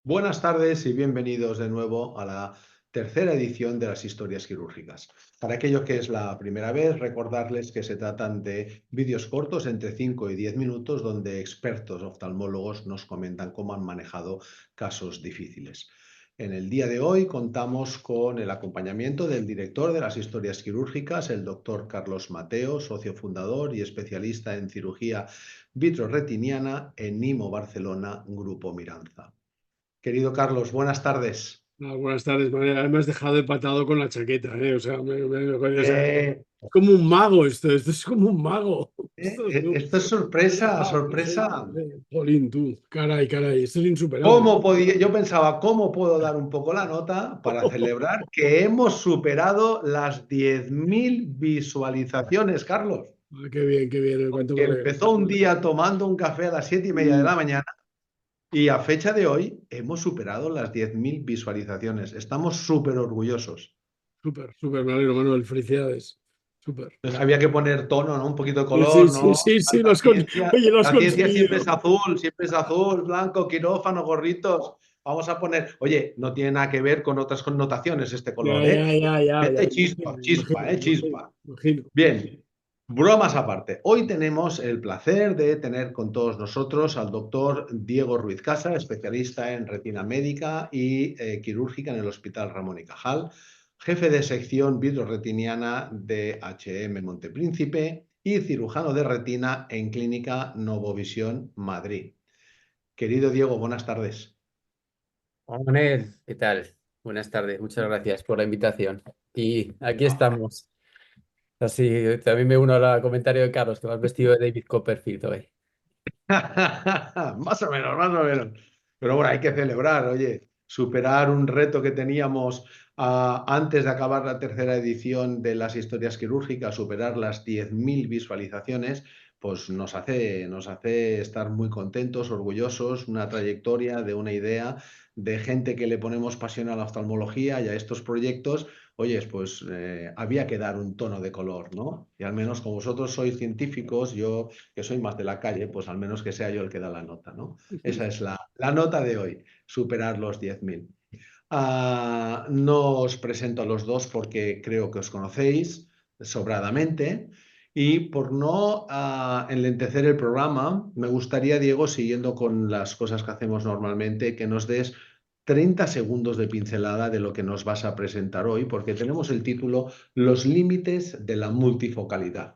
Buenas tardes y bienvenidos de nuevo a la tercera edición de las historias quirúrgicas. Para aquellos que es la primera vez, recordarles que se tratan de vídeos cortos entre 5 y 10 minutos donde expertos oftalmólogos nos comentan cómo han manejado casos difíciles. En el día de hoy contamos con el acompañamiento del director de las historias quirúrgicas, el doctor Carlos Mateo, socio fundador y especialista en cirugía vitroretiniana en Nimo Barcelona, Grupo Miranza. Querido Carlos, buenas tardes. Buenas tardes, María. Me has dejado empatado con la chaqueta, ¿eh? O sea, o sea, Eh, es como un mago esto es como un mago. Ostras, tú. Esto es Me has sorpresa, dejado, sí, sorpresa. Jolín, tú. Caray, esto es insuperable. ¿Cómo podía? Yo pensaba, ¿cómo puedo dar un poco la nota para celebrar que hemos superado las 10.000 visualizaciones, Carlos? Qué bien, cuánto Que me alegro. empezó un día tomando un café a las 7:30 de Mm, la mañana y a fecha de hoy hemos superado las 10.000 visualizaciones. Estamos súper orgullosos. súper, me alegro, Manuel. Felicidades. Súper. Entonces había que poner tono, ¿no? Un poquito de Sí, color, sí, ¿no? sí, sí, Tanta ciencia. oye, lo has La ciencia conseguido. siempre es azul, blanco, quirófano, gorritos. Vamos a poner, oye, no tiene nada que ver con otras connotaciones este color, ¿eh? Ya, Mete imagino, chispa, chispa, imagino, chispa. imagino. Bien, bromas aparte. Hoy tenemos el placer de tener con todos nosotros al doctor Diego Ruiz Casa, especialista en retina médica y quirúrgica en el Hospital Ramón y Cajal, jefe de sección vidroretiniana de HM Montepríncipe y cirujano de retina en Clínica Novovisión Madrid. Querido Diego, buenas tardes. Hola, Manel, ¿qué tal? Buenas tardes, muchas gracias por la invitación. Y aquí estamos. Así, también me uno al comentario de Carlos, que me has vestido de David Copperfield hoy. Más o menos, más o menos. Pero bueno, hay que celebrar, oye, superar un reto que teníamos antes de acabar la tercera edición de las historias quirúrgicas, superar las 10.000 visualizaciones, pues nos hace estar muy contentos, orgullosos, una trayectoria de una idea de gente que le ponemos pasión a la oftalmología y a estos proyectos. Oyes, pues había que dar un tono de color, ¿no? Y al menos como vosotros sois científicos, yo que soy más de la calle, pues al menos que sea yo el que da la nota, ¿no? Esa es la nota de hoy, superar los 10.000. No os presento a los dos porque creo que os conocéis sobradamente y por no enlentecer el programa, me gustaría, Diego, siguiendo con las cosas que hacemos normalmente, que nos des 30 segundos de pincelada de lo que nos vas a presentar hoy, porque tenemos el título Los límites de la multifocalidad.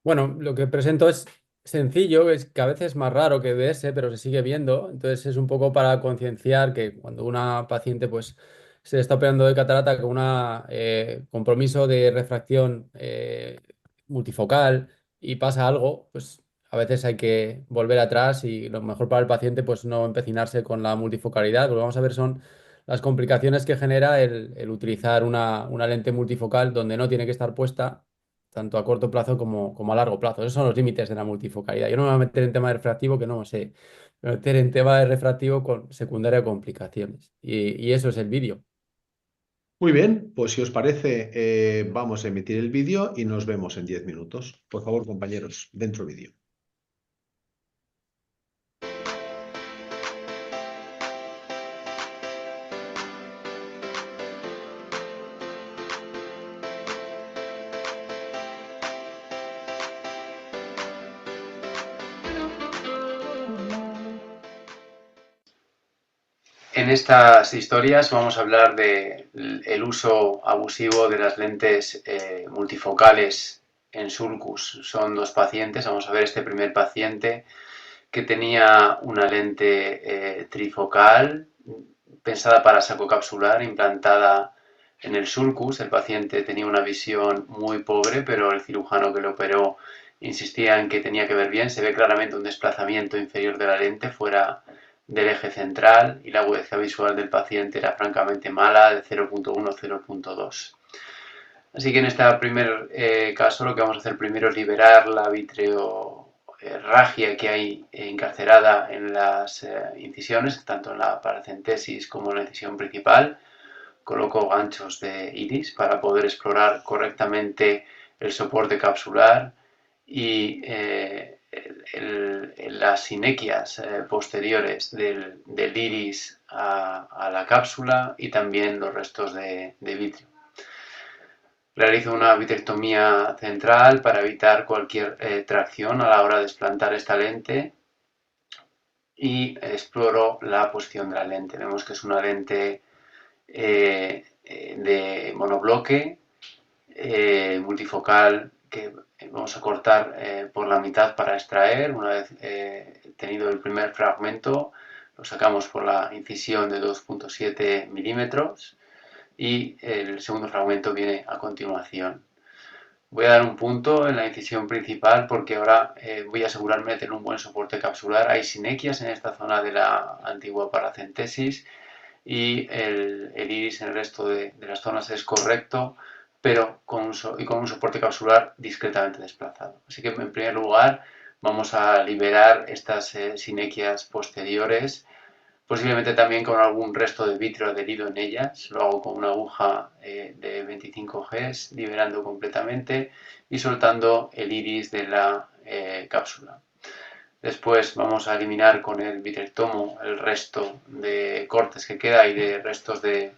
Bueno, lo que presento es sencillo, es que a veces es más raro que verse, pero se sigue viendo. Entonces es un poco para concienciar que cuando una paciente pues se está operando de catarata con un compromiso de refracción multifocal y pasa algo, pues a veces hay que volver atrás y lo mejor para el paciente pues no empecinarse con la multifocalidad. Lo que vamos a ver son las complicaciones que genera el utilizar una lente multifocal donde no tiene que estar puesta tanto a corto plazo como a largo plazo. Esos son los límites de la multifocalidad. Yo no me voy a meter en tema de refractivo, que no sé. Me voy a meter en tema de refractivo con secundaria complicaciones. Y eso es el vídeo. Muy bien, pues si os parece, vamos a emitir el vídeo y nos vemos en 10 minutos. Por favor, compañeros, dentro vídeo. En estas historias vamos a hablar del uso abusivo de las lentes multifocales en sulcus. Son dos pacientes, vamos a ver este primer paciente que tenía una lente trifocal pensada para saco capsular implantada en el sulcus. El paciente tenía una visión muy pobre, pero el cirujano que lo operó insistía en que tenía que ver bien. Se ve claramente un desplazamiento inferior de la lente fuera del eje central y la agudeza visual del paciente era francamente mala, de 0.1 a 0.2. Así que en este primer caso lo que vamos a hacer primero es liberar la vitreorragia que hay encarcerada en las incisiones, tanto en la paracentesis como en la incisión principal. Coloco ganchos de iris para poder explorar correctamente el soporte capsular y las sinequias posteriores del iris a la cápsula y también los restos de vitrio. Realizo una vitrectomía central para evitar cualquier tracción a la hora de desplantar esta lente y exploro la posición de la lente. Vemos que es una lente de monobloque multifocal que vamos a cortar por la mitad para extraer. Una vez tenido el primer fragmento, lo sacamos por la incisión de 2,7 milímetros y el segundo fragmento viene a continuación. Voy a dar un punto en la incisión principal porque ahora voy a asegurarme de tener un buen soporte capsular. Hay sinequias en esta zona de la antigua paracentesis y el iris en el resto de las zonas es correcto, pero con un soporte capsular discretamente desplazado. Así que en primer lugar vamos a liberar estas sinequias posteriores, posiblemente también con algún resto de vitrio adherido en ellas. Lo hago con una aguja de 25 Gs, liberando completamente y soltando el iris de la cápsula. Después vamos a eliminar con el vitrectomo el resto de cortes que queda y de restos de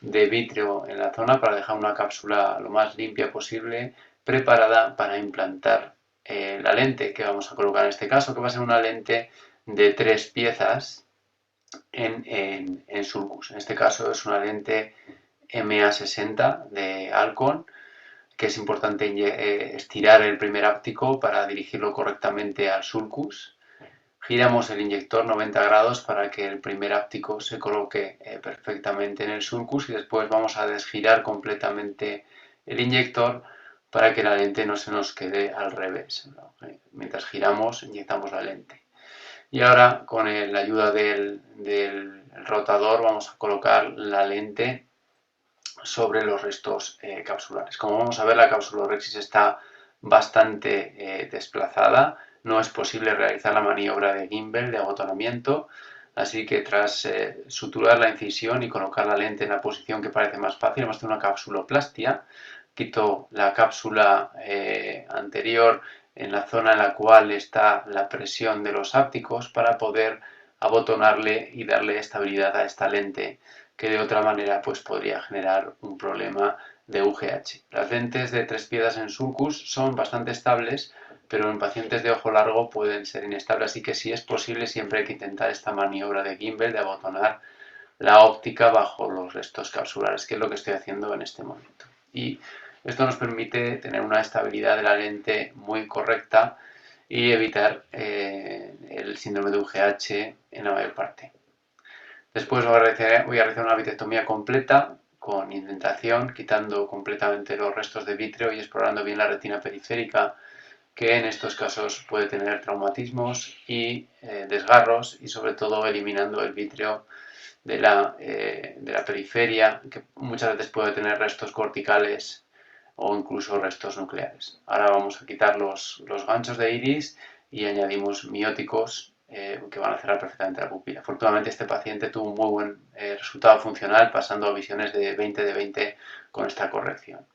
vitrio en la zona para dejar una cápsula lo más limpia posible, preparada para implantar la lente que vamos a colocar en este caso, que va a ser una lente de 3 piezas en sulcus. En este caso es una lente MA60 de Alcon, que es importante estirar el primer áptico para dirigirlo correctamente al sulcus. Giramos el inyector 90 grados para que el primer áptico se coloque perfectamente en el sulcus y después vamos a desgirar completamente el inyector para que la lente no se nos quede al revés. Mientras giramos, inyectamos la lente. Y ahora, con la ayuda del rotador, vamos a colocar la lente sobre los restos capsulares. Como vamos a ver, la capsulorhexis está bastante desplazada. No es posible realizar la maniobra de gimbal, de abotonamiento, así que tras suturar la incisión y colocar la lente en la posición que parece más fácil, vamos a hacer una capsuloplastia. Quito la cápsula anterior en la zona en la cual está la presión de los ápticos para poder abotonarle y darle estabilidad a esta lente, que de otra manera pues podría generar un problema de UGH. Las lentes de 3 piezas en sulcus son bastante estables, pero en pacientes de ojo largo pueden ser inestables, así que si es posible siempre hay que intentar esta maniobra de gimbal, de abotonar la óptica bajo los restos capsulares, que es lo que estoy haciendo en este momento. Y esto nos permite tener una estabilidad de la lente muy correcta y evitar el síndrome de UGH en la mayor parte. Después voy a realizar una vitrectomía completa con indentación, quitando completamente los restos de vitrio y explorando bien la retina periférica, que en estos casos puede tener traumatismos y desgarros, y sobre todo eliminando el vitrio de la periferia, que muchas veces puede tener restos corticales o incluso restos nucleares. Ahora vamos a quitar los ganchos de iris y añadimos mióticos que van a cerrar perfectamente la pupila. Afortunadamente este paciente tuvo un muy buen resultado funcional, pasando a visiones de 20 de 20 con esta corrección.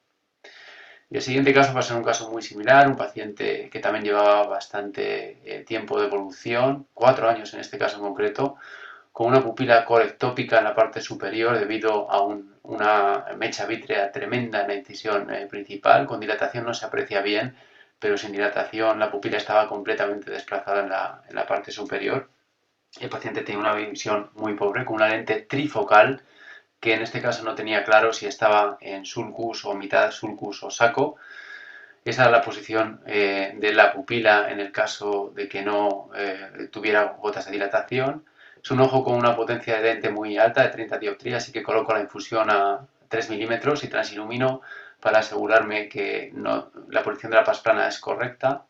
Y el siguiente caso va a ser un caso muy similar, un paciente que también llevaba bastante tiempo de evolución, 4 años en este caso en concreto, con una pupila corectópica en la parte superior debido a una mecha vítrea tremenda en la incisión principal. Con dilatación no se aprecia bien, pero sin dilatación la pupila estaba completamente desplazada en la parte superior. El paciente tenía una visión muy pobre, con una lente trifocal, que en este caso no tenía claro si estaba en sulcus o mitad sulcus o saco. Esa es la posición de la pupila en el caso de que no tuviera gotas de dilatación. Es un ojo con una potencia de lente muy alta, de 30 dioptrías, así que coloco la infusión a 3 milímetros y transilumino para asegurarme que la posición de la pasplana es correcta.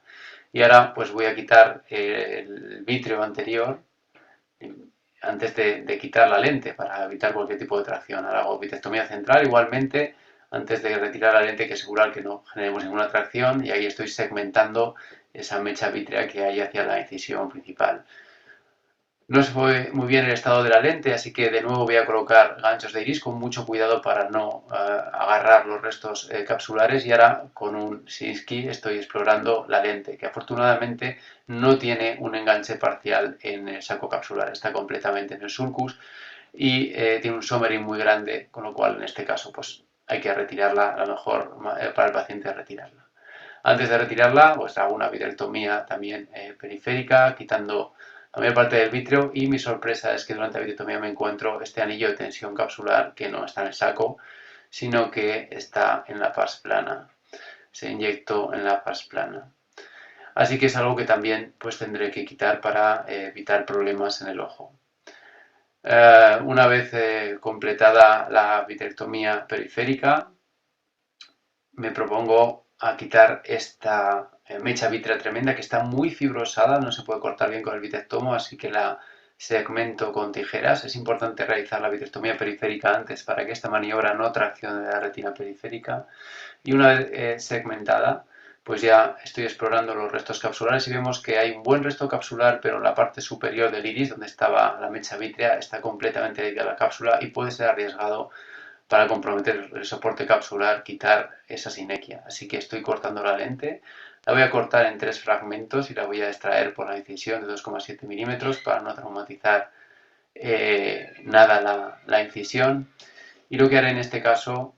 Y ahora pues voy a quitar el vitrio anterior antes de quitar la lente para evitar cualquier tipo de tracción. Ahora hago vitrectomía central igualmente. Antes de retirar la lente hay que asegurar que no generemos ninguna tracción y ahí estoy segmentando esa mecha vítrea que hay hacia la incisión principal. No se ve muy bien el estado de la lente, así que de nuevo voy a colocar ganchos de iris con mucho cuidado para no agarrar los restos capsulares, y ahora con un Sinskey estoy explorando la lente, que afortunadamente no tiene un enganche parcial en el saco capsular, está completamente en el sulcus y tiene un sommering muy grande, con lo cual en este caso pues hay que retirarla, a lo mejor para el paciente retirarla. Antes de retirarla, pues hago una vitrectomía también periférica, quitando la mayor parte del vítreo, y mi sorpresa es que durante la vitrectomía me encuentro este anillo de tensión capsular que no está en el saco, sino que está en la pars plana. Se inyectó en la pars plana. Así que es algo que también pues tendré que quitar para evitar problemas en el ojo. Una vez completada la vitrectomía periférica, me propongo a quitar esta mecha vítrea tremenda que está muy fibrosada, no se puede cortar bien con el vitrectomo, así que la segmento con tijeras. Es importante realizar la vitrectomía periférica antes para que esta maniobra no traccione la retina periférica. Y una vez segmentada, pues ya estoy explorando los restos capsulares y vemos que hay un buen resto capsular, pero la parte superior del iris, donde estaba la mecha vítrea, está completamente adherida a la cápsula y puede ser arriesgado para comprometer el soporte capsular, quitar esa sinequia. Así que estoy cortando la lente, la voy a cortar en 3 fragmentos y la voy a extraer por la incisión de 2,7 milímetros para no traumatizar nada la incisión. Y lo que haré en este caso,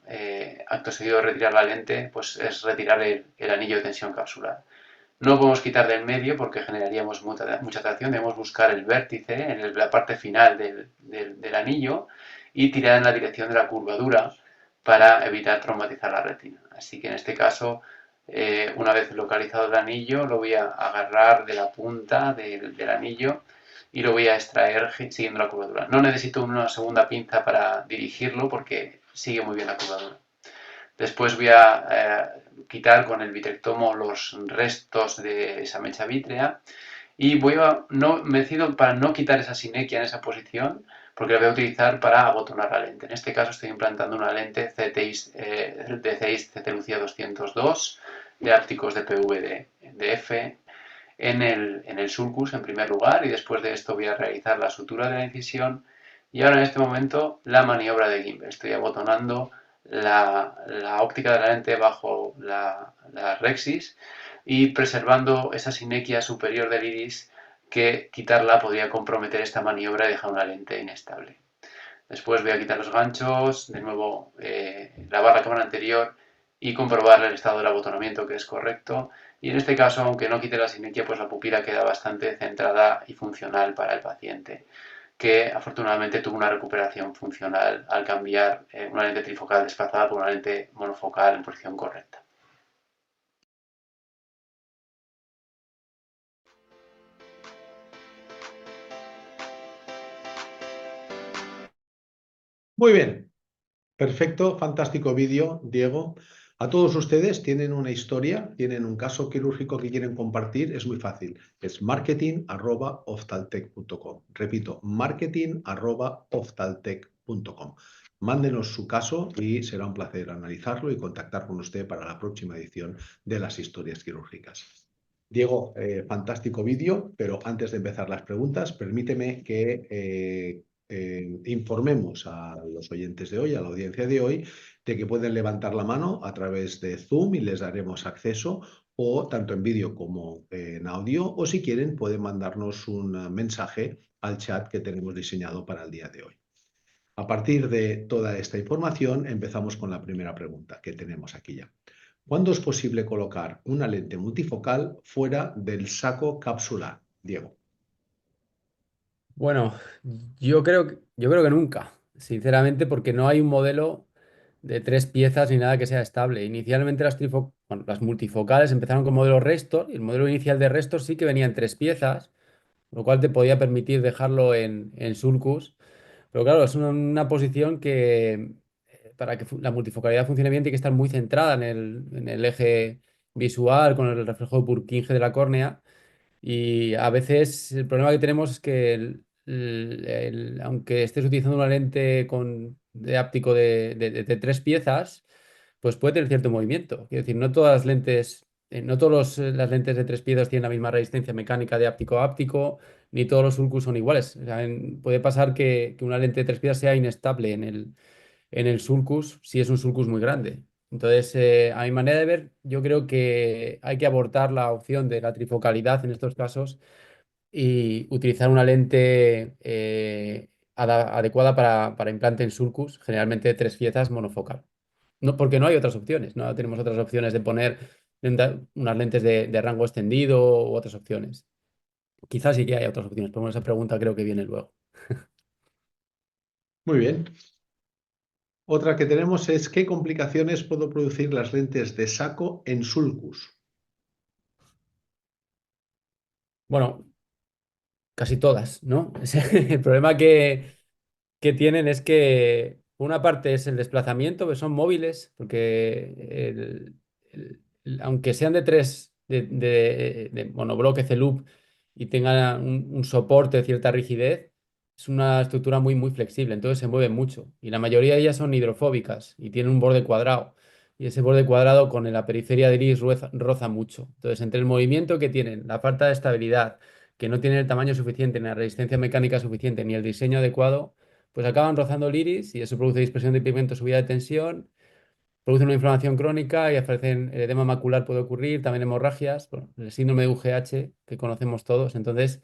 acto seguido de retirar la lente, pues es retirar el anillo de tensión capsular. No podemos quitar del medio porque generaríamos mucha tracción, debemos buscar el vértice en la parte final del anillo y tirar en la dirección de la curvadura para evitar traumatizar la retina. Así que en este caso, una vez localizado el anillo, lo voy a agarrar de la punta del anillo y lo voy a extraer siguiendo la curvadura. No necesito una segunda pinza para dirigirlo porque sigue muy bien la curvadura. Después voy a quitar con el vitrectomo los restos de esa mecha vítrea y me decido para no quitar esa sinequia en esa posición, porque la voy a utilizar para abotonar la lente. En este caso estoy implantando una lente de Zeiss CT Lucia 202 de ápticos de PV de F en el sulcus en primer lugar, y después de esto voy a realizar la sutura de la incisión y ahora en este momento la maniobra de gimbal. Estoy abotonando la óptica de la lente bajo la rexis y preservando esa sinequia superior del iris, que quitarla podría comprometer esta maniobra y dejar una lente inestable. Después voy a quitar los ganchos, de nuevo lavar la cámara anterior y comprobar el estado del abotonamiento, que es correcto. Y en este caso, aunque no quite la sinequia, pues la pupila queda bastante centrada y funcional para el paciente, que afortunadamente tuvo una recuperación funcional al cambiar una lente trifocal desplazada por una lente monofocal en posición correcta. Muy bien, perfecto, fantástico vídeo, Diego. A todos ustedes tienen una historia, tienen un caso quirúrgico que quieren compartir, es muy fácil, es marketing@oftaltec.com. Repito, marketing@oftaltec.com. Mándenos su caso y será un placer analizarlo y contactar con usted para la próxima edición de las historias quirúrgicas. Diego, fantástico vídeo, pero antes de empezar las preguntas, permíteme que informemos a los oyentes de hoy, a la audiencia de hoy, de que pueden levantar la mano a través de Zoom y les daremos acceso, o tanto en vídeo como en audio, o si quieren pueden mandarnos un mensaje al chat que tenemos diseñado para el día de hoy. A partir de toda esta información empezamos con la primera pregunta que tenemos aquí ya. ¿Cuándo es posible colocar una lente multifocal fuera del saco capsular, Diego? Bueno, yo creo que nunca, sinceramente, porque no hay un modelo de 3 piezas ni nada que sea estable. Inicialmente bueno, las multifocales empezaron con modelo Restor, y el modelo inicial de Restor sí que venía en 3 piezas, lo cual te podía permitir dejarlo en sulcus. Pero claro, es una posición que para que la multifocalidad funcione bien tiene que estar muy centrada en el eje visual, con el reflejo de Purkinje de la córnea. Y a veces el problema que tenemos es que aunque estés utilizando una lente de áptico de 3 piezas, pues puede tener cierto movimiento. Quiero decir, no todas las lentes, no todas las lentes de 3 piezas tienen la misma resistencia mecánica de áptico a áptico, ni todos los sulcus son iguales. O sea, puede pasar que una lente de 3 piezas sea inestable en el sulcus si es un sulcus muy grande. Entonces, a mi manera de ver, yo creo que hay que abortar la opción de la trifocalidad en estos casos y utilizar una lente adecuada para implante en sulcus, generalmente de 3 piezas monofocal. No, porque no hay otras opciones, no tenemos otras opciones de poner unas lentes de rango extendido u otras opciones. Quizás sí que hay otras opciones, pero bueno, esa pregunta creo que viene luego. Muy bien. Otra que tenemos es ¿qué complicaciones puedo producir las lentes de saco en sulcus? Bueno, casi todas, ¿no? El problema que tienen es que una parte es el desplazamiento, que son móviles, porque aunque sean de tres, de monobloque C-loop y tengan un soporte de cierta rigidez, es una estructura muy, muy flexible, entonces se mueven mucho. Y la mayoría de ellas son hidrofóbicas y tienen un borde cuadrado. Y ese borde cuadrado con la periferia del iris roza mucho. Entonces, entre el movimiento que tienen, la falta de estabilidad, que no tienen el tamaño suficiente, ni la resistencia mecánica suficiente, ni el diseño adecuado, pues acaban rozando el iris y eso produce dispersión de pigmento, subida de tensión, produce una inflamación crónica y aparecen el edema macular puede ocurrir, también hemorragias, bueno, el síndrome de UGH que conocemos todos. Entonces,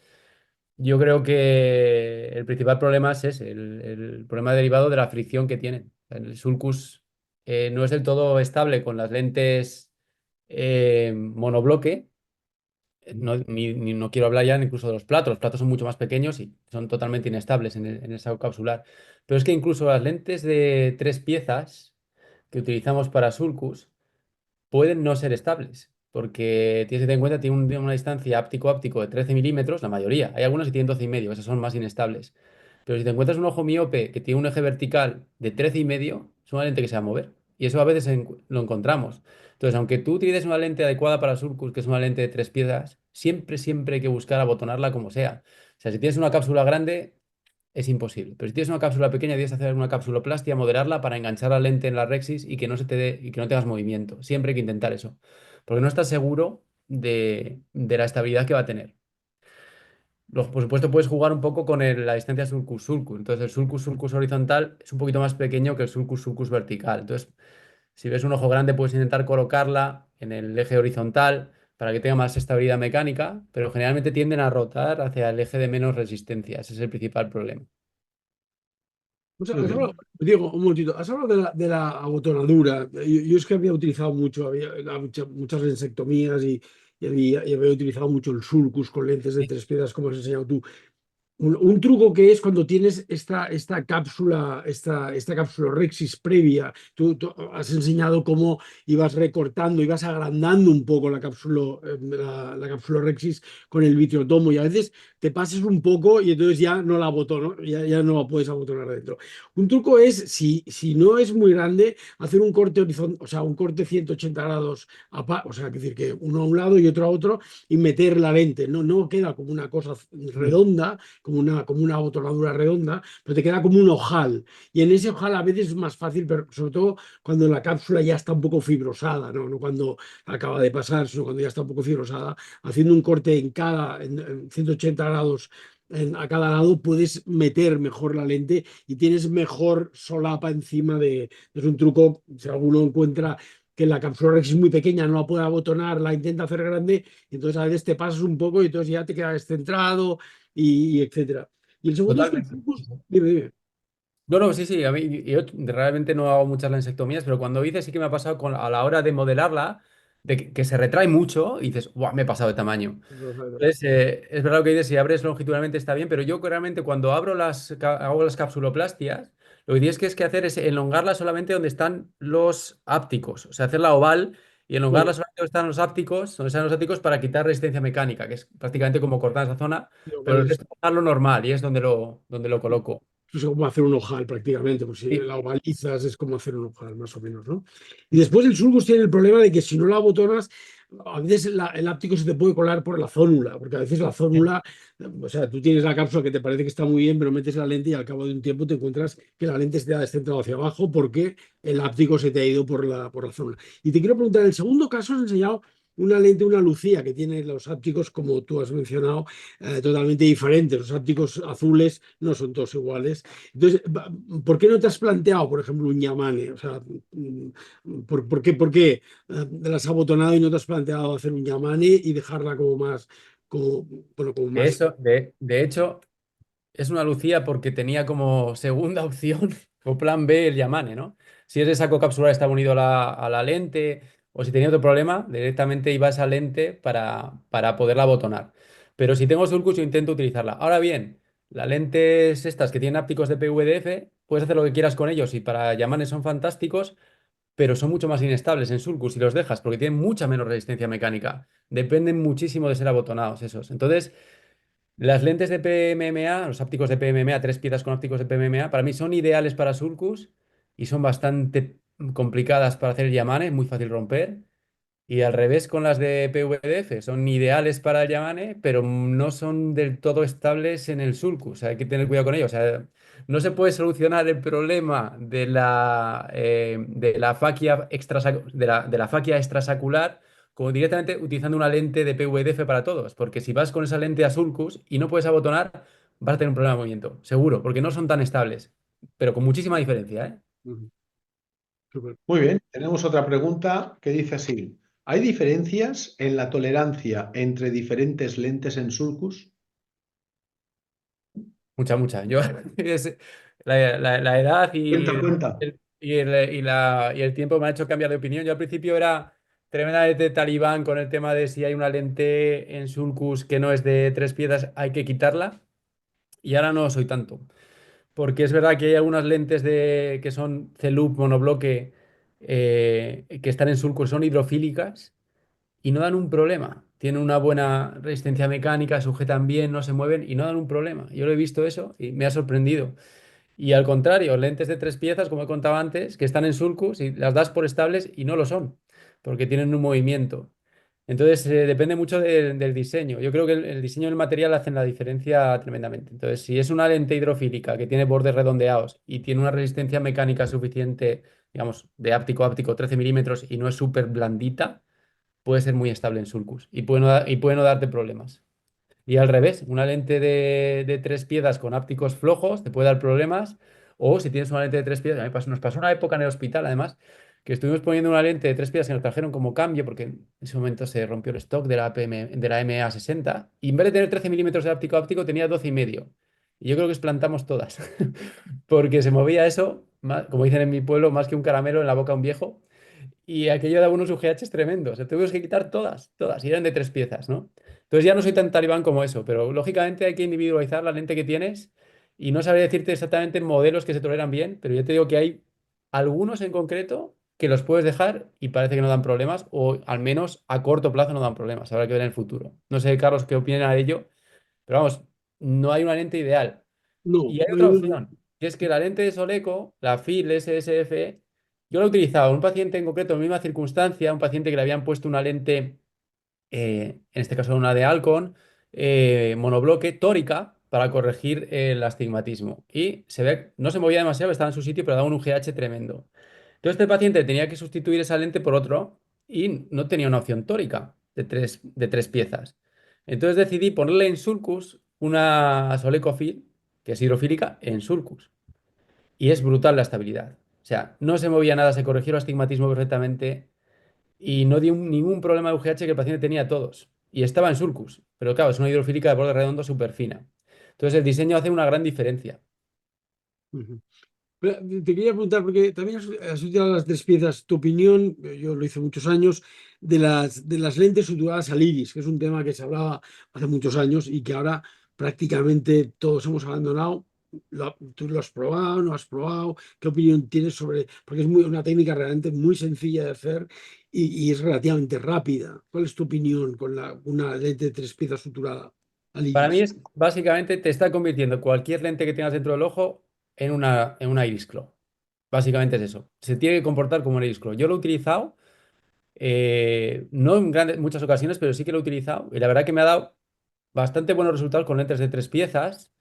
yo creo que el principal problema es ese, el problema derivado de la fricción que tienen. El sulcus no es del todo estable con las lentes monobloque. No quiero hablar ya incluso de los platos. Los platos son mucho más pequeños y son totalmente inestables en el saco capsular. Pero es que incluso las lentes de 3 piezas que utilizamos para sulcus pueden no ser estables. Porque tienes que tener en cuenta, tiene una distancia áptico-áptico de 13 milímetros, la mayoría. Hay algunas que tienen 12,5, esas son más inestables. Pero si te encuentras un ojo miope que tiene un eje vertical de 13,5, es una lente que se va a mover. Y eso a veces lo encontramos. Entonces, aunque tú utilices una lente adecuada para sulcus, que es una lente de 3 piezas, siempre, siempre hay que buscar abotonarla como sea. O sea, si tienes una cápsula grande, es imposible. Pero si tienes una cápsula pequeña, tienes que hacer una capsuloplastia, modelarla para enganchar la lente en la rexis y que no se te dé, y que no tengas movimiento. Siempre hay que intentar eso. Porque no estás seguro de la estabilidad que va a tener. Por supuesto, puedes jugar un poco con la distancia sulcus-sulcus. Entonces, el sulcus-sulcus horizontal es un poquito más pequeño que el sulcus-sulcus vertical. Entonces, si ves un ojo grande, puedes intentar colocarla en el eje horizontal para que tenga más estabilidad mecánica, pero generalmente tienden a rotar hacia el eje de menos resistencia. Ese es el principal problema. O sea, Muy bien. Diego, un momentito, has hablado de la abotonadura. Yo es que había utilizado mucho, había muchas insectomías y había utilizado mucho el sulcus con lentes de 3 piezas, como has enseñado tú. Un truco que es cuando tienes esta cápsula, esta cápsula Rexis previa, tú has enseñado cómo ibas recortando, ibas agrandando un poco la cápsula Rexis con el vitriotomo y a veces te pasas un poco y entonces ya no la abotono, ya no la puedes abotonar dentro. Un truco es, si no es muy grande, hacer un corte horizontal, o sea, un corte 180 grados, o sea, es decir, que uno a un lado y otro a otro y meter la lente, no queda como una cosa redonda como una abotonadura redonda, pero te queda como un ojal. Y en ese ojal a veces es más fácil, pero sobre todo cuando la cápsula ya está un poco fibrosada, no cuando acaba de pasar, sino cuando ya está un poco fibrosada, haciendo un corte en 180 grados a cada lado puedes meter mejor la lente y tienes mejor solapa encima de... Es un truco, si alguno encuentra que la cápsula Rex es muy pequeña, no la puede abotonar, la intenta hacer grande, y entonces a veces te pasas un poco y entonces ya te quedas descentrado y etcétera. Y el segundo es que el Totalmente. sulcus, dime. No, no, sí, sí. A mí, yo realmente no hago muchas lansectomías, pero cuando hice sí que me ha pasado a la hora de modelarla, de que se retrae mucho y dices, ¡buah! Me he pasado de tamaño. Entonces, es verdad lo que dices, si abres longitudinalmente está bien, pero yo realmente cuando hago las capsuloplastias, lo que tienes que hacer es elongarla solamente donde están los ápticos, o sea, hacerla oval y elongarla Bueno, solamente donde están los ápticos para quitar resistencia mecánica, que es prácticamente como cortar esa zona, lo pero el vale, resto dejarlo normal y es donde lo coloco. es como hacer un ojal prácticamente, pues si Sí. la ovalizas es como hacer un ojal, más o menos, ¿no? Y después el sulcus tiene el problema de que si no la abotonas, a veces el áptico se te puede colar por la zónula, porque a veces la zónula, o sea, tú tienes la cápsula que te parece que está muy bien, pero metes la lente y al cabo de un tiempo te encuentras que la lente se te ha descentrado hacia abajo porque el áptico se te ha ido por la zónula. Y te quiero preguntar, en el segundo caso has enseñado una lente, una lucía que tiene los ápticos, como tú has mencionado, totalmente diferentes. Los ápticos azules no son todos iguales. Entonces, ¿por qué no te has planteado, por ejemplo, un Yamane? O sea, ¿por qué te las has abotonado y no te has planteado hacer un Yamane y dejarla como más, como, bueno, como más... De hecho, es una Lucía porque tenía como segunda opción o plan B el Yamane, ¿no? Si ese saco capsular estaba unido a la lente o si tenía otro problema, directamente iba a esa lente para poderla abotonar. Pero si tengo Sulcus, yo intento utilizarla. Ahora bien, las lentes estas que tienen ápticos de PVDF, puedes hacer lo que quieras con ellos y para Yamane son fantásticos, pero son mucho más inestables en Sulcus si los dejas porque tienen mucha menos resistencia mecánica. Dependen muchísimo de ser abotonados esos. Entonces, las lentes de PMMA, los ápticos de PMMA, 3 piezas con ápticos de PMMA, para mí son ideales para Sulcus y son bastante complicadas para hacer el Yamane, es muy fácil romper. Y al revés con las de PVDF, son ideales para el Yamane, pero no son del todo estables en el sulcus. O sea, hay que tener cuidado con ello. O sea, no se puede solucionar el problema de la faquia de la faquia extrasacular como directamente utilizando una lente de PVDF para todos. Porque si vas con esa lente a sulcus y no puedes abotonar, vas a tener un problema de movimiento, seguro, porque no son tan estables, pero con muchísima diferencia, ¿eh? Ujú, súper. Muy bien, tenemos otra pregunta que dice así. ¿Hay diferencias en la tolerancia entre diferentes lentes en sulcus? Mucha, mucha. Yo, la edad Cuenta, cuenta. y el tiempo me ha hecho cambiar de opinión. Yo al principio era tremendamente talibán con el tema de si hay una lente en Sulcus que no es de 3 piezas, hay que quitarla. Y ahora no soy tanto. Porque es verdad que hay algunas lentes que son C-Loop monobloque que están en Sulcus, son hidrofílicas y no dan un problema. Tienen una buena resistencia mecánica, sujetan bien, no se mueven y no dan un problema. Yo lo he visto eso y me ha sorprendido. Y al contrario, lentes de 3 piezas, como he contado antes, que están en sulcus y las das por estables y no lo son, porque tienen un movimiento. Entonces, depende mucho del diseño. Yo creo que el diseño del material hace la diferencia tremendamente. Entonces, si es una lente hidrofílica que tiene bordes redondeados y tiene una resistencia mecánica suficiente, digamos, de áptico a áptico 13 milímetros y no es súper blandita, puede ser muy estable en sulcus y puede no darte problemas. Y al revés, una lente de 3 piezas con ápticos flojos te puede dar problemas. O si tienes una lente de 3 piezas, nos pasó una época en el hospital, además, que estuvimos poniendo una lente de 3 piezas que nos trajeron como cambio, porque en ese momento se rompió el stock de la de la MA60. Y en vez de tener 13 milímetros de áptico áptico, tenía 12,5. Y yo creo que explantamos todas, porque se movía eso, como dicen en mi pueblo, más que un caramelo en la boca de un viejo. Y aquello daba unos UGHs tremendos. O sea, tuvimos que quitar todas, todas. Y eran de 3 piezas, ¿no? Entonces ya no soy tan talibán como eso, pero lógicamente hay que individualizar la lente que tienes y no sabría decirte exactamente modelos que se toleran bien, pero yo te digo que hay algunos en concreto que los puedes dejar y parece que no dan problemas, o al menos a corto plazo no dan problemas. Habrá que ver en el futuro. No sé, Carlos, qué opinan de ello, pero vamos, no hay una lente ideal. No, Y hay no otra hay- opción, que es que la lente de Soleco, la FIL SSF, yo la he utilizado en un paciente en concreto, en la misma circunstancia, un paciente que le habían puesto una lente, en este caso una de Alcon, monobloque, tórica, para corregir el astigmatismo. Y se ve, no se movía demasiado, estaba en su sitio, pero daba un UGH tremendo. Entonces este paciente tenía que sustituir esa lente por otro y no tenía una opción tórica de tres piezas. Entonces decidí ponerle en sulcus una Solecofil, que es hidrofílica, en sulcus. Y es brutal la estabilidad. O sea, no se movía nada, se corrigió el astigmatismo perfectamente y no dio ningún problema de UGH que el paciente tenía todos. Y estaba en sulcus. Pero claro, es una hidrofílica de borde redondo súper fina. Entonces el diseño hace una gran diferencia. Ujú. Pero te quería preguntar, porque también has utilizado las 3 piezas, tu opinión, yo lo hice muchos años, de las lentes suturadas al iris, que es un tema que se hablaba hace muchos años y que ahora prácticamente todos hemos abandonado. ¿Tú lo has probado, no has probado? ¿Qué opinión tienes sobre...? Porque es una técnica realmente muy sencilla de hacer y es relativamente rápida. ¿Cuál es tu opinión con una lente de 3 piezas suturada al Para mí iris? es básicamente te está convirtiendo cualquier lente que tengas dentro del ojo en una Iris Claw. Básicamente es eso. Se tiene que comportar como un Iris Claw. Yo lo he utilizado, no en muchas ocasiones, pero sí que lo he utilizado. Y la verdad que me ha dado bastante buenos resultados con lentes de 3 piezas.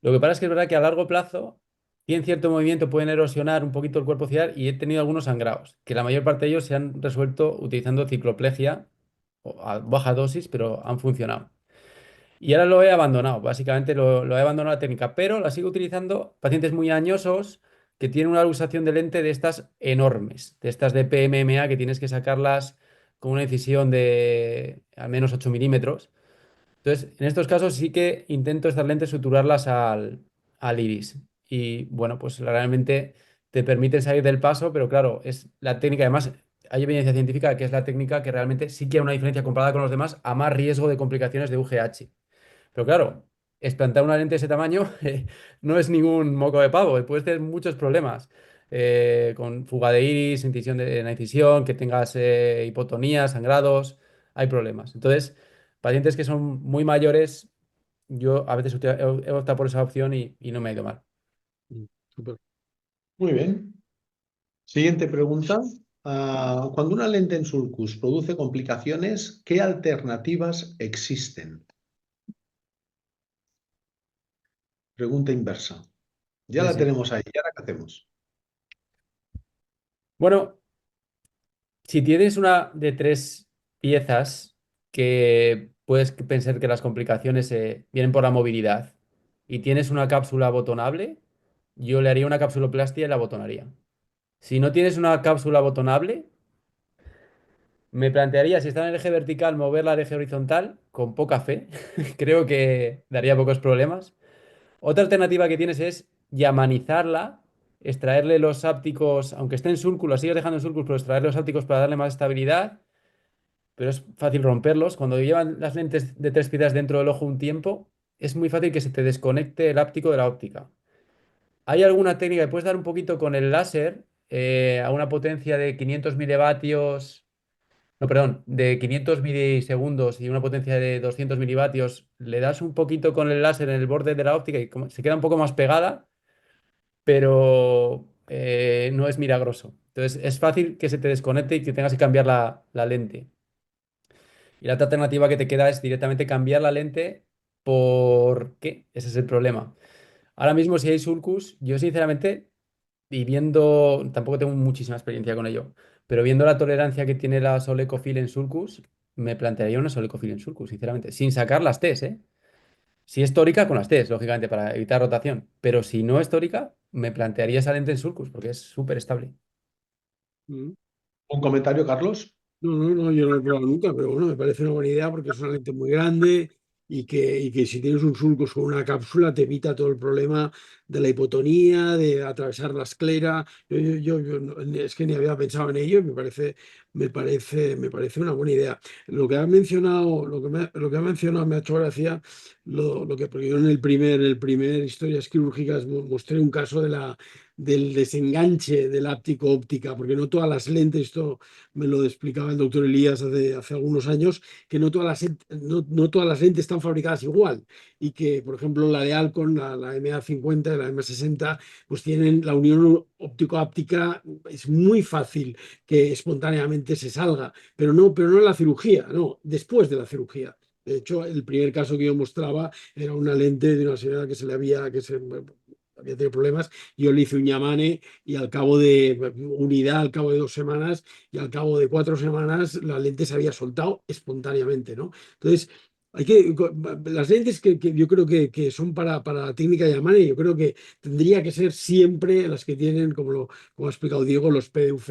Lo que pasa es que es verdad que a largo plazo tienen cierto movimiento, pueden erosionar un poquito el cuerpo ciliar y he tenido algunos sangrados, que la mayor parte de ellos se han resuelto utilizando cicloplegia a baja dosis, pero han funcionado. Y ahora lo he abandonado, básicamente lo he abandonado la técnica, pero la sigo utilizando pacientes muy añosos que tienen una luxación de lente de estas enormes, de estas de PMMA que tienes que sacarlas con una incisión de al menos 8 milímetros. Entonces, en estos casos sí que intento estas lentes suturarlas al iris. Y bueno, pues realmente te permiten salir del paso, pero claro, es la técnica. Además, hay evidencia científica que es la técnica que realmente sí que hay una diferencia comparada con los demás a más riesgo de complicaciones de UGH. Pero claro, explantar una lente de ese tamaño no es ningún moco de pavo, puedes tener muchos problemas. Con fuga de iris, incisión en la incisión, que tengas hipotonía, sangrados, hay problemas. Entonces, pacientes que son muy mayores, yo a veces he optado por esa opción y no me ha ido mal. Súper. Muy bien. Siguiente pregunta. Cuando una lente en sulcus produce complicaciones, ¿qué alternativas existen? Pregunta inversa. Ya Sí, la sí. tenemos ahí. ¿Y ahora qué hacemos? Bueno, si tienes una de 3 piezas que puedes pensar que las complicaciones vienen por la movilidad y tienes una cápsula abotonable, yo le haría una capsuloplastia y la abotonaría. Si no tienes una cápsula abotonable, me plantearía, si está en el eje vertical, moverla al eje horizontal con poca fe. Creo que daría pocos problemas. Otra alternativa que tienes es yamanizarla, extraerle los ápticos, aunque esté en sulcus, la sigues dejando en sulcus, pero extraerle los ápticos para darle más estabilidad, pero es fácil romperlos. Cuando llevan las lentes de 3 piezas dentro del ojo un tiempo, es muy fácil que se te desconecte el áptico de la óptica. Hay alguna técnica que puedes dar un poquito con el láser a una potencia de 500 milivatios, no, perdón, de 500 milisegundos y una potencia de 200 milivatios. Le das un poquito con el láser en el borde de la óptica y se queda un poco más pegada, pero no es milagroso. Entonces es fácil que se te desconecte y que tengas que cambiar la lente. Y la otra alternativa que te queda es directamente cambiar la lente. ¿Por qué? Ese es el problema. Ahora mismo, si hay sulcus, yo sinceramente, y viendo, tampoco tengo muchísima experiencia con ello, pero viendo la tolerancia que tiene la Solecofil en sulcus, me plantearía una Solecofil en sulcus, sinceramente, sin sacar las Ts, ¿eh? Si es tórica, con las Ts, lógicamente, para evitar rotación. Pero si no es tórica, me plantearía esa lente en sulcus, porque es súper estable. Mm. ¿Un comentario, Carlos? No, no, no, yo no lo he probado nunca, pero bueno, me parece una buena idea porque es una lente muy grande y que si tienes un sulcus con una cápsula te evita todo el problema de la hipotonía, de atravesar la esclera. Es que ni había pensado en ello y me parece una buena idea. Lo que has mencionado, lo que ha mencionado me ha hecho gracia, porque yo en el primer Historias Quirúrgicas mostré un caso del desenganche del áptico óptica, porque no todas las lentes, esto me lo explicaba el doctor Elías hace algunos años, que no todas las lentes están fabricadas igual y que, por ejemplo, la de Alcon, la MA50 y la MA60, pues tienen la unión óptico-áptica, es muy fácil que espontáneamente se salga, pero no en la cirugía, no, después de la cirugía. De hecho, el primer caso que yo mostraba era una lente de una señora que había tenido problemas. Yo le hice un Yamane y al cabo de unidad, al cabo de 2 semanas y al cabo de 4 semanas la lente se había soltado espontáneamente, ¿no? Entonces, las lentes que yo creo que son para la técnica de Yamane, yo creo que tendría que ser siempre las que tienen, como ha explicado Diego, los PDUF,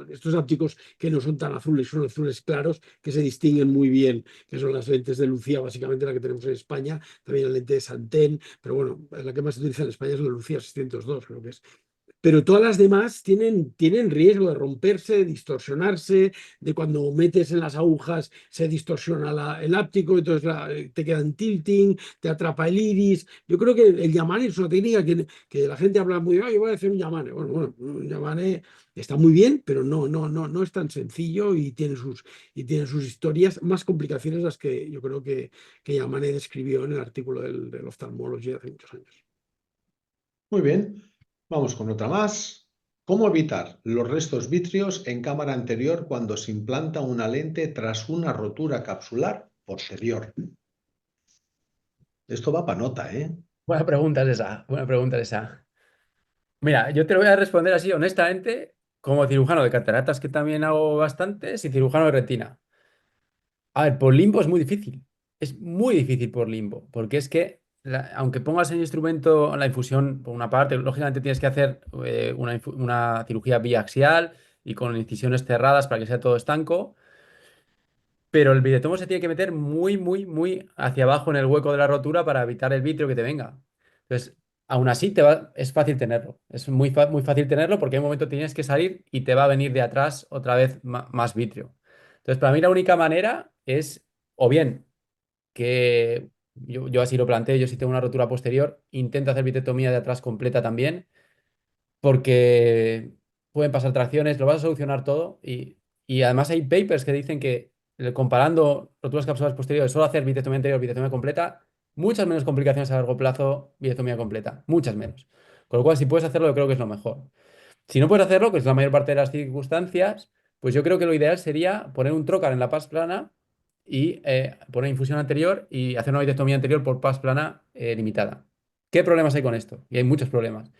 estos ópticos que no son tan azules, son azules claros, que se distinguen muy bien, que son las lentes de Lucía, básicamente la que tenemos en España, también la lente de Santén, pero bueno, la que más se utiliza en España es la Lucía 602, creo que es. Pero todas las demás tienen riesgo de romperse, de distorsionarse, de cuando metes en las agujas se distorsiona el áptico, entonces te quedan tilting, te atrapa el iris. Yo creo que el Yamane es una técnica que la gente habla muy bien, yo voy a hacer un Yamane. Bueno, un Yamane está muy bien, pero no es tan sencillo y tiene sus historias, más complicaciones las que yo creo que Yamane describió en el artículo del Ophthalmology hace muchos años. Muy bien. Vamos con otra más. ¿Cómo evitar los restos vítreos en cámara anterior cuando se implanta una lente tras una rotura capsular posterior? Esto va para nota, ¿eh? Buena pregunta es esa, buena pregunta es esa. Mira, yo te lo voy a responder así, honestamente, como cirujano de cataratas, que también hago bastantes, y cirujano de retina. A ver, por limbo es muy difícil. Es muy difícil por limbo, porque es que, aunque pongas el instrumento, la infusión, por una parte, lógicamente tienes que hacer una cirugía biaxial y con incisiones cerradas para que sea todo estanco, pero el videotomo se tiene que meter muy, muy, muy hacia abajo en el hueco de la rotura para evitar el vitrio que te venga. Entonces, aún así es fácil tenerlo. Es muy fácil tenerlo porque en un momento tienes que salir y te va a venir de atrás otra vez más vitrio. Entonces, para mí la única manera es, o bien, que yo así lo planteo, yo si tengo una rotura posterior, intento hacer vitrectomía de atrás completa también porque pueden pasar tracciones, lo vas a solucionar todo y además hay papers que dicen que comparando roturas capsulares posteriores, solo hacer vitrectomía anterior, vitrectomía completa, muchas menos complicaciones a largo plazo, vitrectomía completa, muchas menos. Con lo cual, si puedes hacerlo, yo creo que es lo mejor. Si no puedes hacerlo, que es la mayor parte de las circunstancias, pues yo creo que lo ideal sería poner un trocar en la paz plana y poner infusión anterior y hacer una vitrectomía anterior por paz plana limitada. ¿Qué problemas hay con esto? Y hay muchos problemas.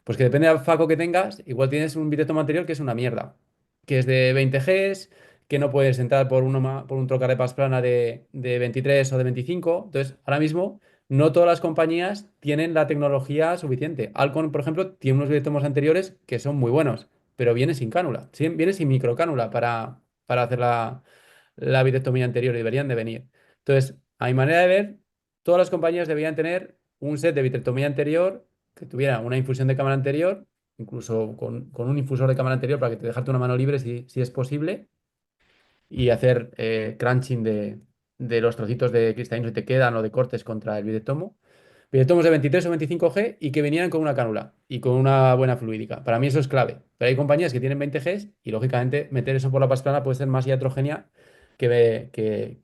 Pues que depende del faco que tengas, igual tienes un vitrectomo anterior que es una mierda, que es de 20 Gs, que no puedes entrar por un trocar de pas plana de 23 o de 25. Entonces, ahora mismo, no todas las compañías tienen la tecnología suficiente. Alcon, por ejemplo, tiene unos vitrectomos anteriores que son muy buenos, pero viene sin cánula, viene sin microcánula para hacer la vitrectomía anterior y deberían de venir. Entonces, a mi manera de ver, todas las compañías deberían tener un set de vitrectomía anterior que tuviera una infusión de cámara anterior, incluso con un infusor de cámara anterior para que te dejarte una mano libre si es posible, y hacer crunching de los trocitos de cristalinos que te quedan o de cortes contra el videctomo. Videctomos de 23 o 25G y que vinieran con una cánula y con una buena fluídica. Para mí eso es clave. Pero hay compañías que tienen 20 Gs y lógicamente meter eso por la pasplana puede ser más iatrogenia que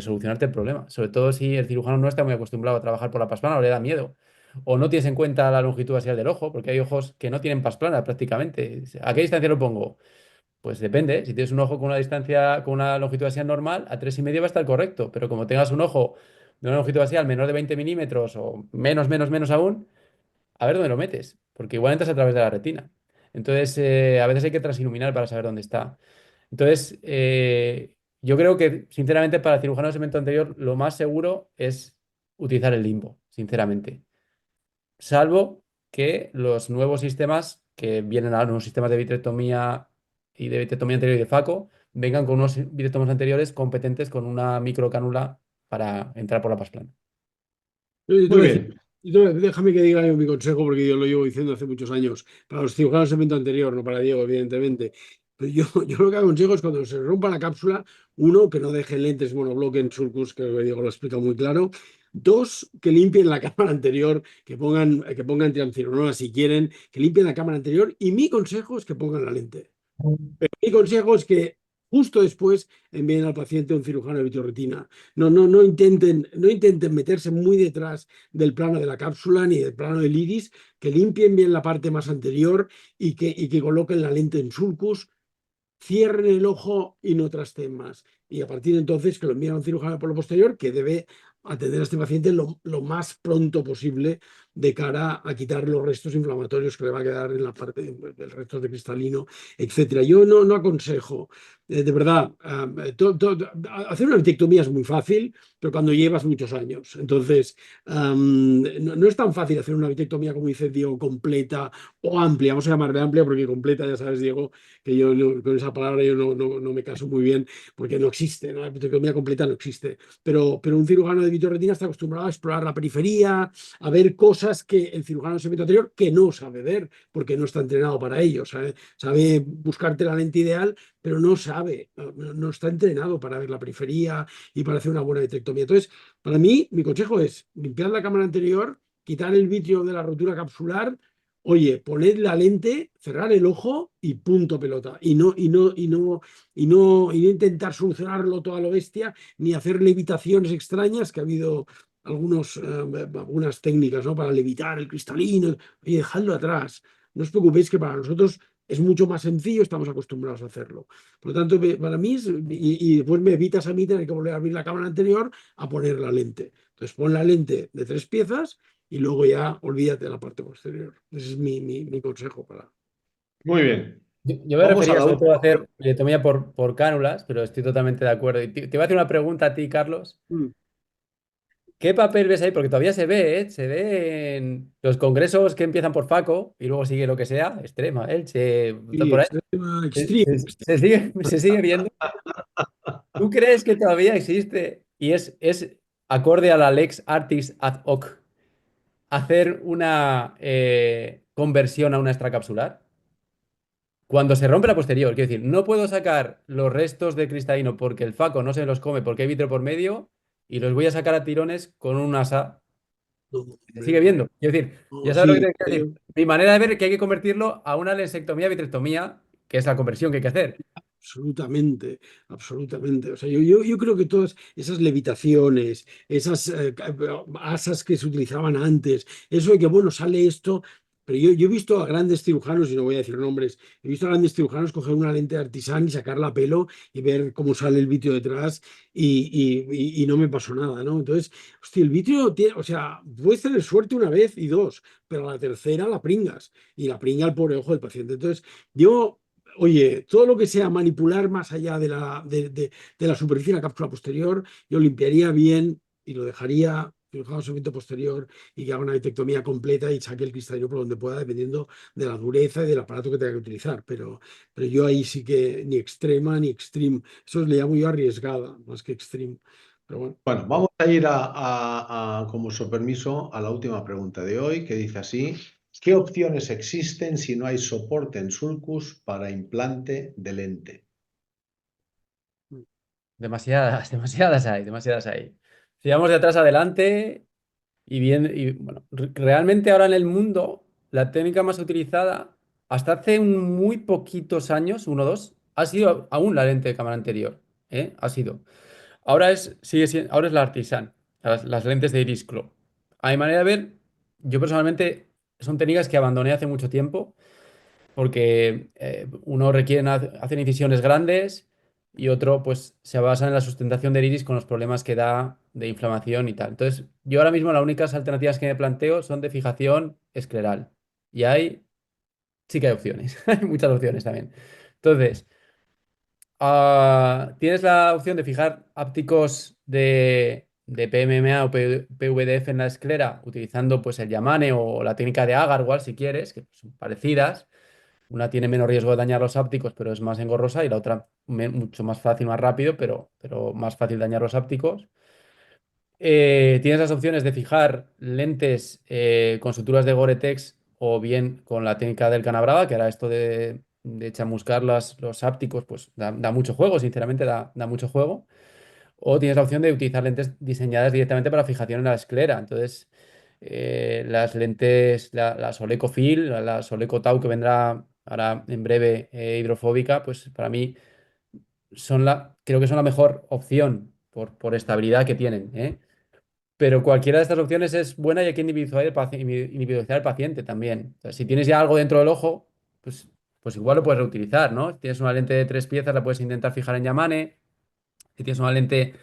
solucionarte el problema. Sobre todo si el cirujano no está muy acostumbrado a trabajar por la pasplana o le da miedo. O no tienes en cuenta la longitud axial del ojo, porque hay ojos que no tienen pasplana prácticamente. ¿A qué distancia lo pongo? Pues depende. Si tienes un ojo con una distancia, con una longitud axial normal, a 3,5 va a estar correcto. Pero como tengas un ojo de una longitud axial menor de 20 milímetros o menos aún, a ver dónde lo metes. Porque igual entras a través de la retina. Entonces, a veces hay que transiluminar para saber dónde está. Entonces, yo creo que, sinceramente, para el cirujano de segmento anterior, lo más seguro es utilizar el limbo, sinceramente. Salvo que los nuevos sistemas que vienen ahora, unos sistemas de vitrectomía y de vitrectomía anterior y de FACO, vengan con unos vitrectomos anteriores competentes con una microcánula para entrar por la pasplana. Yo te Muy voy a decir, bien. déjame que diga yo mi consejo, porque yo lo llevo diciendo hace muchos años, para los cirujanos de segmento anterior, no para Diego, evidentemente. Pero yo lo que aconsejo es cuando se rompa la cápsula, uno, que no dejen lentes monobloque en sulcus, que Diego lo explica muy claro. Dos, que limpien la cámara anterior, que pongan triamcinolona si quieren, que limpien la cámara anterior. Y mi consejo es que pongan la lente. Mi consejo es que justo después envíen al paciente a un cirujano de vitrorretina. No intenten meterse muy detrás del plano de la cápsula ni del plano del iris, que limpien bien la parte más anterior y que coloquen la lente en sulcus, cierren el ojo y no trasten más. Y a partir de entonces que lo envíen a un cirujano por lo posterior que debe atender a este paciente lo más pronto posible de cara a quitar los restos inflamatorios que le va a quedar en la parte del resto de cristalino, etcétera. Yo no aconsejo, de verdad, hacer una vitrectomía es muy fácil, pero cuando llevas muchos años. Entonces, no es tan fácil hacer una vitrectomía, como dice Diego, completa o amplia. Vamos a llamarle amplia porque completa, ya sabes, Diego, que yo con esa palabra yo no me caso muy bien porque no existe, ¿no? La vitrectomía completa no existe. Pero un cirujano de vitrorretina está acostumbrado a explorar la periferia, a ver cosas que el cirujano de segmento anterior que no sabe ver porque no está entrenado para ello. Sabe buscarte la lente ideal, pero no está entrenado para ver la periferia y para hacer una buena vitrectomía. Entonces, para mí, mi consejo es limpiar la cámara anterior, quitar el vitrio de la rotura capsular. Oye, poned la lente, cerrar el ojo y punto pelota. Y no intentar solucionarlo toda lo bestia, ni hacer levitaciones extrañas, que ha habido algunas técnicas, ¿no? Para levitar el cristalino. Oye, dejadlo atrás. No os preocupéis que para nosotros es mucho más sencillo, estamos acostumbrados a hacerlo. Por lo tanto, para mí, y después me evitas a mí tener que volver a abrir la cámara anterior a poner la lente. Entonces, pon la lente de 3 piezas y luego ya olvídate de la parte posterior. Ese es mi consejo para. Muy bien. Yo me Vamos a refería la sobre todo a última hacer pregunta. bilectomía por cánulas, pero estoy totalmente de acuerdo. Y te voy a hacer una pregunta a ti, Carlos. Mm. ¿Qué papel ves ahí? Porque todavía se ve, ¿eh? Se ve en los congresos que empiezan por Faco y luego sigue lo que sea, Extrema, Elche, Sí, por ahí. extrema, Se, extreme. se sigue viendo. ¿Tú crees que todavía existe y es acorde a la Lex Artis ad hoc hacer una conversión a una extracapsular? Cuando se rompe la posterior, quiero decir, no puedo sacar los restos de cristalino porque el Faco no se los come porque hay vitro por medio y los voy a sacar a tirones con un asa. No, Se hombre, sigue no. viendo. Quiero decir, ya No, sabes lo que sí. te quiero decir. Mi manera de ver es que hay que convertirlo a una lesectomía vitrectomía, que es la conversión que hay que hacer. Absolutamente, absolutamente. O sea, yo creo que todas esas levitaciones, esas asas que se utilizaban antes, eso de que, bueno, sale esto, pero yo he visto a grandes cirujanos, y no voy a decir nombres, he visto a grandes cirujanos coger una lente de artisán y sacarla a pelo y ver cómo sale el vitrio detrás y no me pasó nada, ¿no? Entonces, hostia, el vitrio tiene, o sea, puedes tener suerte una vez y dos, pero a la tercera la pringas y la pringa el pobre ojo del paciente. Entonces, yo... Oye, todo lo que sea manipular más allá de la superficie de la cápsula posterior, yo limpiaría bien y lo dejaría cirujano segmento posterior y que haga una vitectomía completa y saque el cristalino por donde pueda, dependiendo de la dureza y del aparato que tenga que utilizar. Pero yo ahí sí que ni extrema ni extreme. Eso le llamo yo arriesgada, más que extreme. Pero bueno. Bueno, vamos a ir con vuestro permiso, a la última pregunta de hoy, que dice así: ¿qué opciones existen si no hay soporte en sulcus para implante de lente? Demasiadas, demasiadas hay, demasiadas hay. Si vamos de atrás adelante y bien, y bueno, realmente ahora en el mundo, la técnica más utilizada hasta hace muy poquitos años, uno o dos, ha sido aún la lente de cámara anterior, ¿eh? Ha sido. Ahora ahora es la Artisan, las lentes de Iris Claw. A mi manera de ver, yo personalmente son técnicas que abandoné hace mucho tiempo porque uno requiere hacer incisiones grandes y otro pues se basa en la sustentación del iris con los problemas que da de inflamación y tal. Entonces, yo ahora mismo las únicas alternativas que me planteo son de fijación escleral. Y sí que hay opciones, hay muchas opciones también. Entonces, tienes la opción de fijar ápticos de PMMA o PVDF en la esclera utilizando pues el Yamane o la técnica de Agarwal si quieres, que son parecidas. Una tiene menos riesgo de dañar los ápticos, pero es más engorrosa, y la otra mucho más fácil, más rápido, pero más fácil dañar los ápticos. Tienes las opciones de fijar lentes con suturas de Gore-Tex o bien con la técnica del Canabrava, que era esto de chamuscar los ápticos, pues da mucho juego, sinceramente da mucho juego. O tienes la opción de utilizar lentes diseñadas directamente para fijación en la esclera. Entonces, las lentes, la Soleco Fill, la Soleco Tau que vendrá ahora en breve hidrofóbica, pues para mí creo que son la mejor opción por estabilidad que tienen, ¿eh? Pero cualquiera de estas opciones es buena y hay que individualizar el paciente también. O sea, si tienes ya algo dentro del ojo, pues igual lo puedes reutilizar, ¿no? Si tienes una lente de 3 piezas, la puedes intentar fijar en Yamane. Si tienes una lente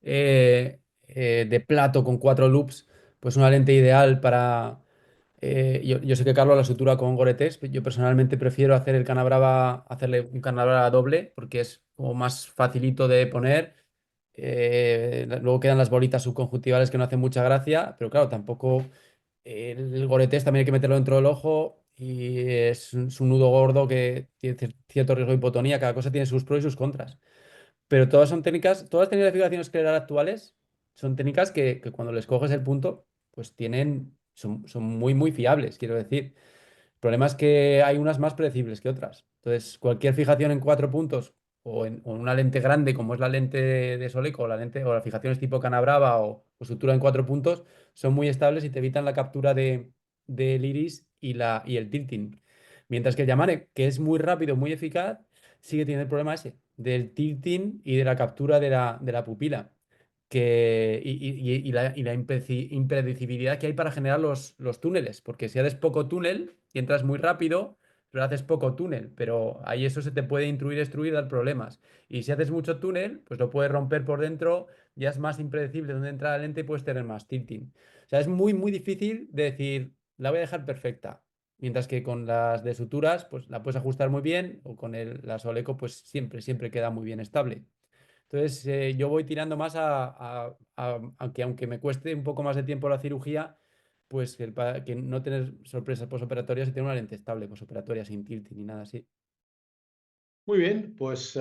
de plato con 4 loops, pues una lente ideal para... yo sé que Carlos la sutura con Gore-Tex, yo personalmente prefiero hacer hacerle un Canabrava doble porque es como más facilito de poner. Luego quedan las bolitas subconjuntivales que no hacen mucha gracia, pero claro, tampoco el Gore-Tex también hay que meterlo dentro del ojo y es un nudo gordo que tiene cierto riesgo de hipotonía, cada cosa tiene sus pros y sus contras. Pero todas las técnicas de fijación escleral actuales son técnicas que cuando les coges el punto, pues son muy, muy fiables, quiero decir. El problema es que hay unas más predecibles que otras. Entonces, cualquier fijación en 4 puntos o en una lente grande como es la lente de Soleco o las fijaciones tipo Canabrava o sutura en 4 puntos son muy estables y te evitan la captura del iris y el tilting. Mientras que el Yamane, que es muy rápido, muy eficaz, sigue teniendo el problema ese del tilting y de la captura de la pupila y la impredecibilidad que hay para generar los túneles, porque si haces poco túnel y entras muy rápido, pero haces poco túnel, pero ahí eso se te puede intruir, extruir, dar problemas. Y si haces mucho túnel, pues lo puedes romper por dentro, ya es más impredecible dónde entra la lente y puedes tener más tilting. O sea, es muy, muy difícil de decir, la voy a dejar perfecta. Mientras que con las de suturas, pues la puedes ajustar muy bien, o con la Soleco, pues siempre queda muy bien estable. Entonces, yo voy tirando más a que aunque me cueste un poco más de tiempo la cirugía, pues que no tener sorpresas posoperatorias y tener una lente estable posoperatoria sin tilting ni nada así. Muy bien, pues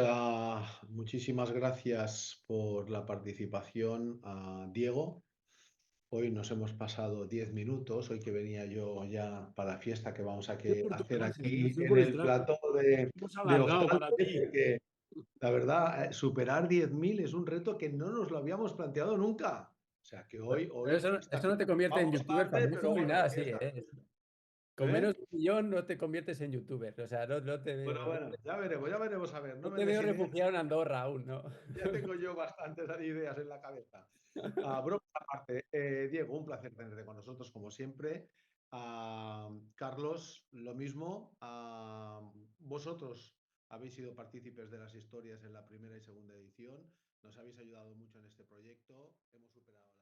muchísimas gracias por la participación, Diego. Hoy nos hemos pasado 10 minutos, hoy que venía yo ya para la fiesta que vamos a Por tu hacer clase, aquí gracias en por el estar. plató Hemos de alargado Hostalde, para ti. porque la verdad, superar 10.000 es un reto que no nos lo habíamos planteado nunca. O sea que Pero hoy eso no te convierte en vamos youtuber tarde, pero famoso ni bueno, nada aquí así, está. ¿eh? Con ¿Eh? menos de 1 millón no te conviertes en youtuber. O sea, no te Bueno, veo, bueno, ya veremos a ver, no no me te des veo ideas, refugiado en Andorra aún, ¿no? ya tengo yo bastantes ideas en la cabeza. Bromas aparte, Diego, un placer tenerte con nosotros como siempre. Carlos, lo mismo. Vosotros habéis sido partícipes de las historias en la primera y segunda edición. Nos habéis ayudado mucho en este proyecto. Hemos superado